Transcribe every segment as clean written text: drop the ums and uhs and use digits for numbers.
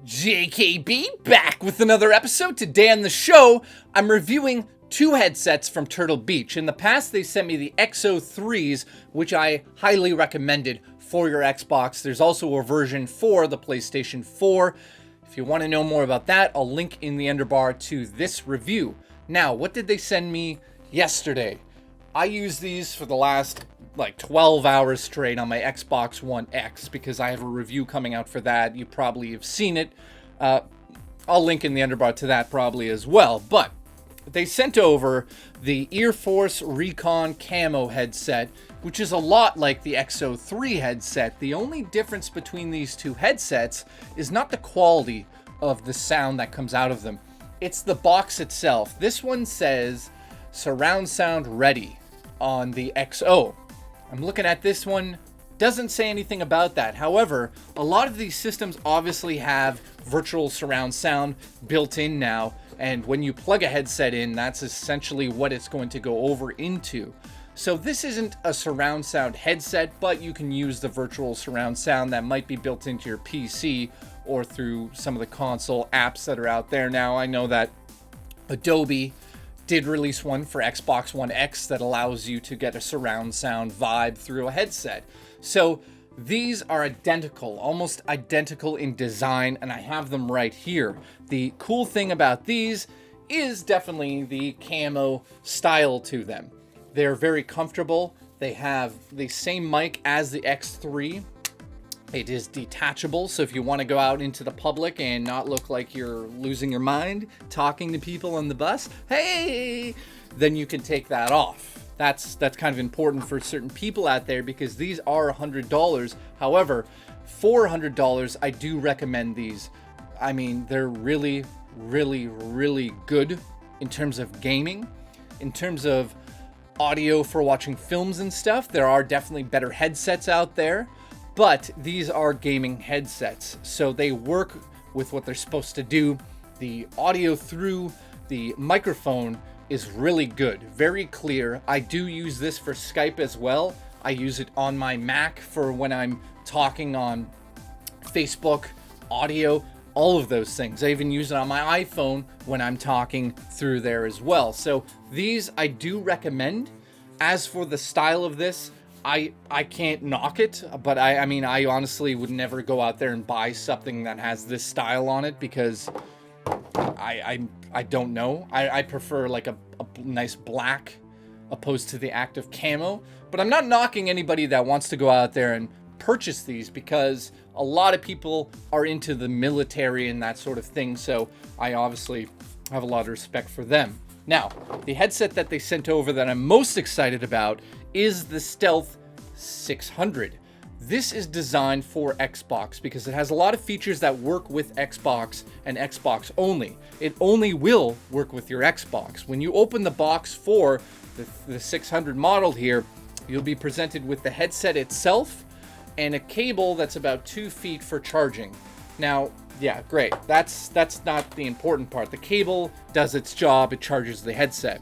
JKB back with another episode. Today on the show, I'm reviewing two headsets from Turtle Beach. In the past, they sent me the XO3s, which I highly recommended for your Xbox. There's also a version for the PlayStation 4. If you want to know more about that, I'll link in the underbar to this review. Now, what did they send me yesterday? I used these for the last 12 hours straight on my Xbox One X because I have a review coming out for that. You probably have seen it. I'll link in the underbar to that probably as well. But they sent over the Air Force Recon camo headset, which is a lot like the XO3 headset. The only difference between these two headsets is not the quality of the sound that comes out of them. It's the box itself. This one says surround sound ready on the XO. I'm looking at this one, doesn't say anything about that. However, a lot of these systems obviously have virtual surround sound built in now, and when you plug a headset in, that's essentially what it's going to go over into. So this isn't a surround sound headset, but you can use the virtual surround sound that might be built into your PC or through some of the console apps that are out there now. I know that Adobe did release one for Xbox One X that allows you to get a surround sound vibe through a headset. So these are identical, almost identical in design, and I have them right here. The cool thing about these is definitely the camo style to them. They're very comfortable. They have the same mic as the X3. It is detachable, so if you want to go out into the public and not look like you're losing your mind talking to people on the bus, hey, then you can take that off. That's kind of important for certain people out there because these are $100. However, for $100, I do recommend these. I mean, they're really, really, really good in terms of gaming, in terms of audio for watching films and stuff. There are definitely better headsets out there. But these are gaming headsets, so they work with what they're supposed to do. The audio through the microphone is really good, very clear. I do use this for Skype as well. I use it on my Mac for when I'm talking on Facebook, audio, all of those things. I even use it on my iPhone when I'm talking through there as well. So these I do recommend. As for the style of this, I can't knock it, but I mean, I honestly would never go out there and buy something that has this style on it because I don't know. I prefer like a nice black opposed to the active camo, but I'm not knocking anybody that wants to go out there and purchase these because a lot of people are into the military and that sort of thing, so I obviously have a lot of respect for them. Now, the headset that they sent over that I'm most excited about is the Stealth 600. This is designed for Xbox because it has a lot of features that work with Xbox and Xbox only. It only will work with your Xbox. When you open the box for the 600 model here, you'll be presented with the headset itself and a cable that's about 2 feet for charging. Now, yeah, great. That's not the important part. The cable does its job. It charges the headset.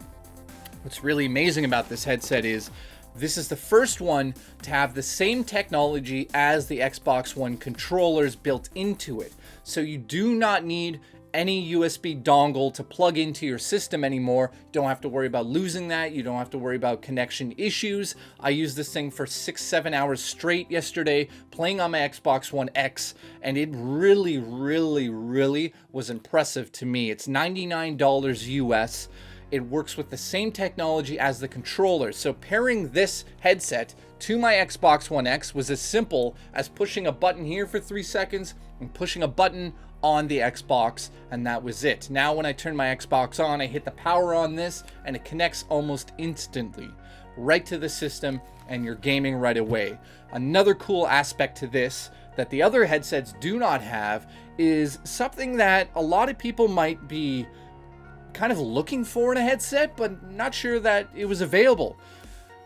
What's really amazing about this headset is this is the first one to have the same technology as the Xbox One controllers built into it. So you do not need any USB dongle to plug into your system anymore. You don't have to worry about losing that. You don't have to worry about connection issues. I used this thing for 6-7 hours straight yesterday playing on my Xbox One X, and it really, really, really was impressive to me. It's $99 US. It works with the same technology as the controller. So pairing this headset to my Xbox One X was as simple as pushing a button here for 3 seconds and pushing a button on the Xbox, and that was it. Now when I turn my Xbox on, I hit the power on this and it connects almost instantly right to the system and you're gaming right away. Another cool aspect to this that the other headsets do not have is something that a lot of people might be kind of looking for in a headset, but not sure that it was available.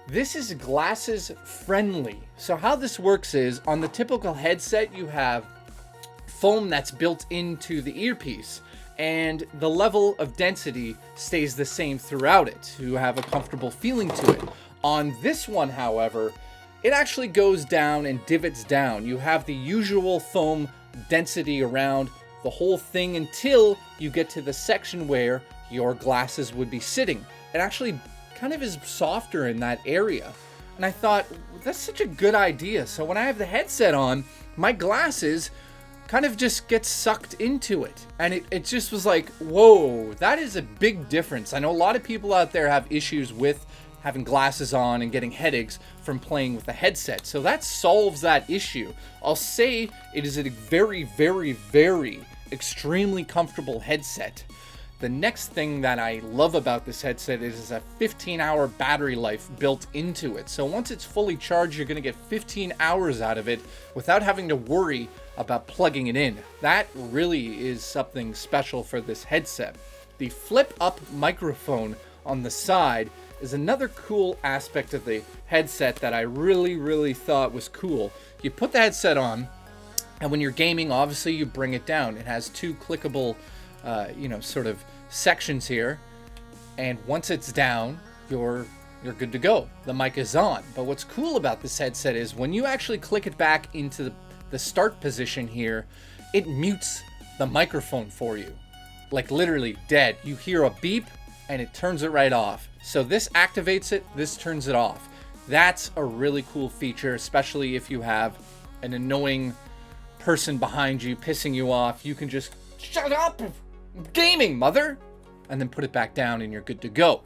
This is glasses friendly. So how this works is on the typical headset, you have foam that's built into the earpiece and the level of density stays the same throughout it to have a comfortable feeling to it. On this one, however, it actually goes down and divots down. You have the usual foam density around the whole thing until you get to the section where your glasses would be sitting. It actually kind of is softer in that area. And I thought, that's such a good idea. So when I have the headset on, my glasses kind of just get sucked into it. And it just was like, whoa, that is a big difference. I know a lot of people out there have issues with having glasses on and getting headaches from playing with the headset. So that solves that issue. I'll say it is a very, very, very extremely comfortable headset. The next thing that I love about this headset is a 15-hour battery life built into it. So once it's fully charged, you're going to get 15 hours out of it without having to worry about plugging it in. That really is something special for this headset. The flip-up microphone on the side is another cool aspect of the headset that I really, really thought was cool. You put the headset on, and when you're gaming, obviously you bring it down. It has two clickable, sort of sections here, and once it's down, you're good to go. The mic is on. But what's cool about this headset is when you actually click it back into the start position here, it mutes the microphone for you. Like literally dead. You hear a beep and it turns it right off. So this activates it, this turns it off. That's a really cool feature, especially if you have an annoying person behind you pissing you off. You can just shut up, gaming, mother, and then put it back down and you're good to go.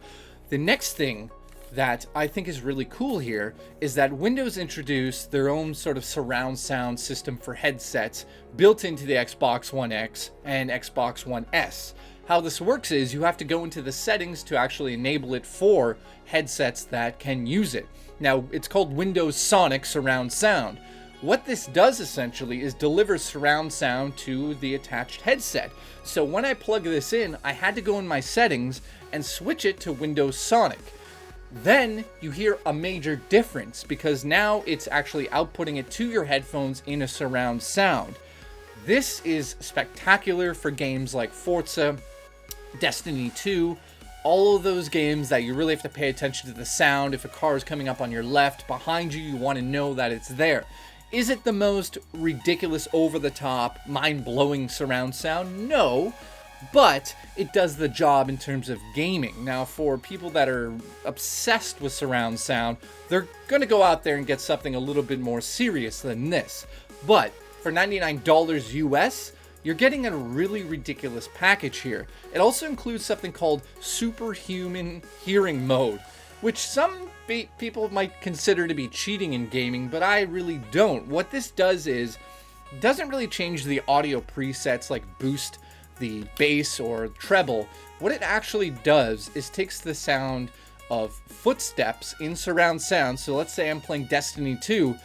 The next thing that I think is really cool here is that Windows introduced their own sort of surround sound system for headsets built into the Xbox One X and Xbox One S. How this works is you have to go into the settings to actually enable it for headsets that can use it. Now, it's called Windows Sonic Surround Sound. What this does essentially is deliver surround sound to the attached headset. So when I plug this in, I had to go in my settings and switch it to Windows Sonic. Then you hear a major difference because now it's actually outputting it to your headphones in a surround sound. This is spectacular for games like Forza, Destiny 2, all of those games that you really have to pay attention to the sound. If a car is coming up on your left behind you, you want to know that it's there. Is it the most ridiculous, over-the-top, mind-blowing surround sound? No, but it does the job in terms of gaming. Now, for people that are obsessed with surround sound, they're going to go out there and get something a little bit more serious than this. But for $99 US, you're getting a really ridiculous package here. It also includes something called superhuman hearing mode, which some people might consider to be cheating in gaming, but I really don't. What this does is, it doesn't really change the audio presets like boost, the bass, or treble. What it actually does is takes the sound of footsteps in surround sound. So let's say I'm playing Destiny 2,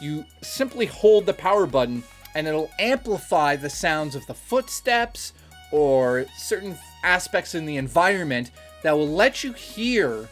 you simply hold the power button and it'll amplify the sounds of the footsteps or certain aspects in the environment that will let you hear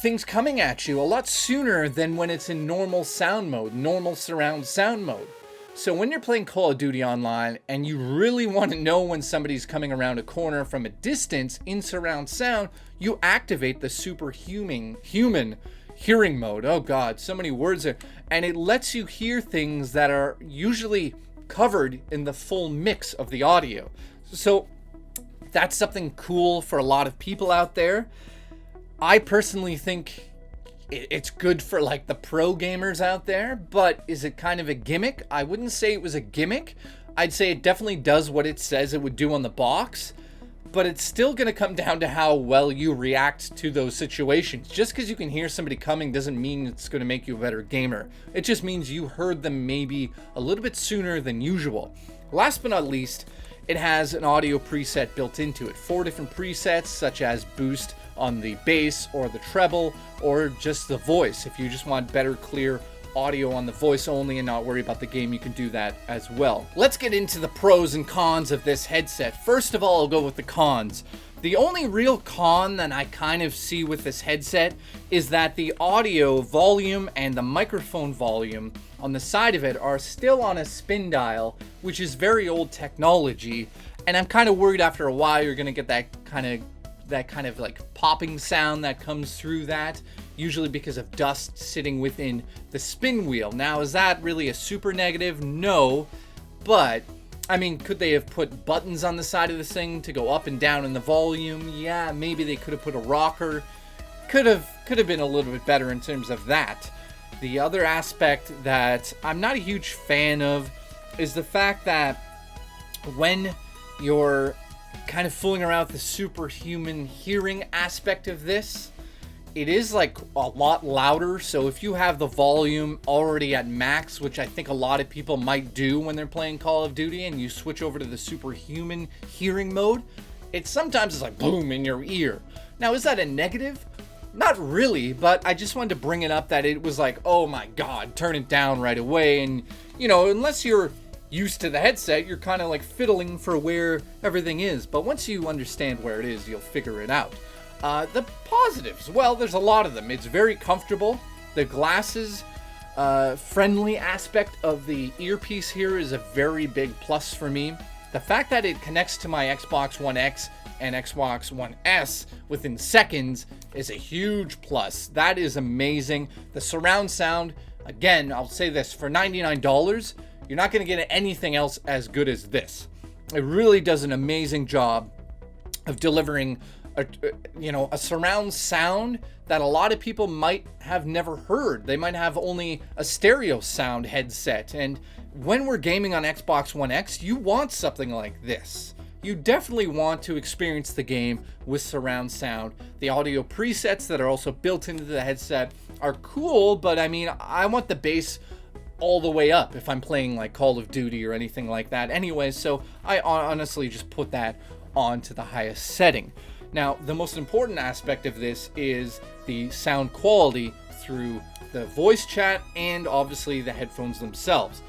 things coming at you a lot sooner than when it's in normal sound mode, normal surround sound mode. So when you're playing Call of Duty online and you really want to know when somebody's coming around a corner from a distance in surround sound, you activate the superhuman hearing mode. Oh God, so many words there. And it lets you hear things that are usually covered in the full mix of the audio. So that's something cool for a lot of people out there. I personally think it's good for like the pro gamers out there, but is it kind of a gimmick? I wouldn't say it was a gimmick. I'd say it definitely does what it says it would do on the box, but it's still going to come down to how well you react to those situations. Just because you can hear somebody coming doesn't mean it's going to make you a better gamer. It just means you heard them maybe a little bit sooner than usual. Last but not least, it has an audio preset built into it. 4 different presets, such as boost on the bass or the treble or just the voice. If you just want better, clear audio on the voice only and not worry about the game, you can do that as well. Let's get into the pros and cons of this headset. First of all, I'll go with the cons. The only real con that I kind of see with this headset is that the audio volume and the microphone volume on the side of it are still on a spin dial, which is very old technology, and I'm kind of worried after a while you're going to get that kind of like popping sound that comes through that, usually because of dust sitting within the spin wheel. Now, is that really a super negative? No, but I mean, could they have put buttons on the side of this thing to go up and down in the volume? Yeah, maybe they could have put a rocker. Could have been a little bit better in terms of that. The other aspect that I'm not a huge fan of is the fact that when you're kind of fooling around with the superhuman hearing aspect of this, it is like a lot louder. So if you have the volume already at max, which I think a lot of people might do when they're playing Call of Duty, and you switch over to the superhuman hearing mode, it sometimes is like boom in your ear. Now, is that a negative? Not really, but I just wanted to bring it up that it was like, oh my God, turn it down right away. And, you know, unless you're used to the headset, you're kind of like fiddling for where everything is. But once you understand where it is, you'll figure it out. The positives, well, there's a lot of them. It's very comfortable. The glasses friendly aspect of the earpiece here is a very big plus for me. The fact that it connects to my Xbox One X and Xbox One S within seconds is a huge plus. That is amazing. The surround sound, again, I'll say this, for $99, you're not going to get anything else as good as this. It really does an amazing job of delivering a surround sound that a lot of people might have never heard. They might have only a stereo sound headset. And when we're gaming on Xbox One X, you want something like this. You definitely want to experience the game with surround sound. The audio presets that are also built into the headset are cool, but I mean, I want the bass all the way up if I'm playing like Call of Duty or anything like that anyway, so I honestly just put that on to the highest setting. Now, the most important aspect of this is the sound quality through the voice chat and obviously the headphones themselves.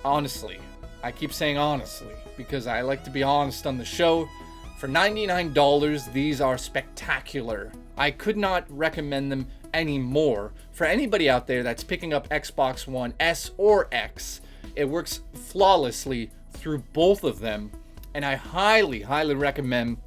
Honestly, I keep saying honestly because I like to be honest on the show. For $99, these are spectacular. I could not recommend them any more. For anybody out there that's picking up Xbox One S or X, it works flawlessly through both of them, and I highly, highly recommend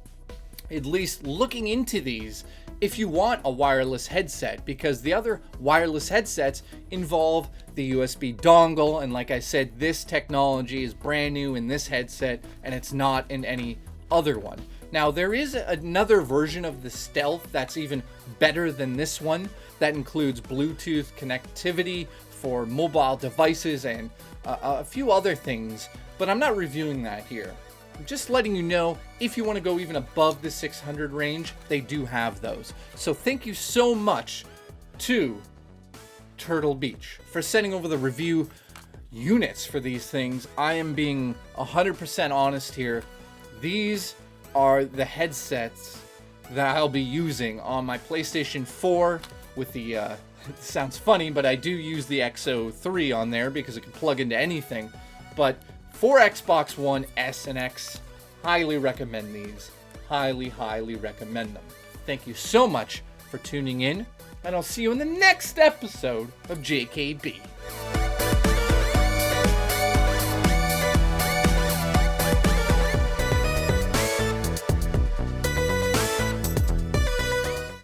at least looking into these if you want a wireless headset, because the other wireless headsets involve the USB dongle, and like I said, this technology is brand new in this headset and it's not in any other one. Now, there is another version of the Stealth that's even better than this one that includes Bluetooth connectivity for mobile devices and a few other things, but I'm not reviewing that here. I'm just letting you know, if you want to go even above the 600 range, they do have those. So thank you so much to Turtle Beach for sending over the review units for these things. I am being 100% honest here. These are the headsets that I'll be using on my PlayStation 4 with the, it sounds funny, but I do use the XO3 on there because it can plug into anything. But for Xbox One S and X, highly recommend these. Highly, highly recommend them. Thank you so much for tuning in, and I'll see you in the next episode of JKB.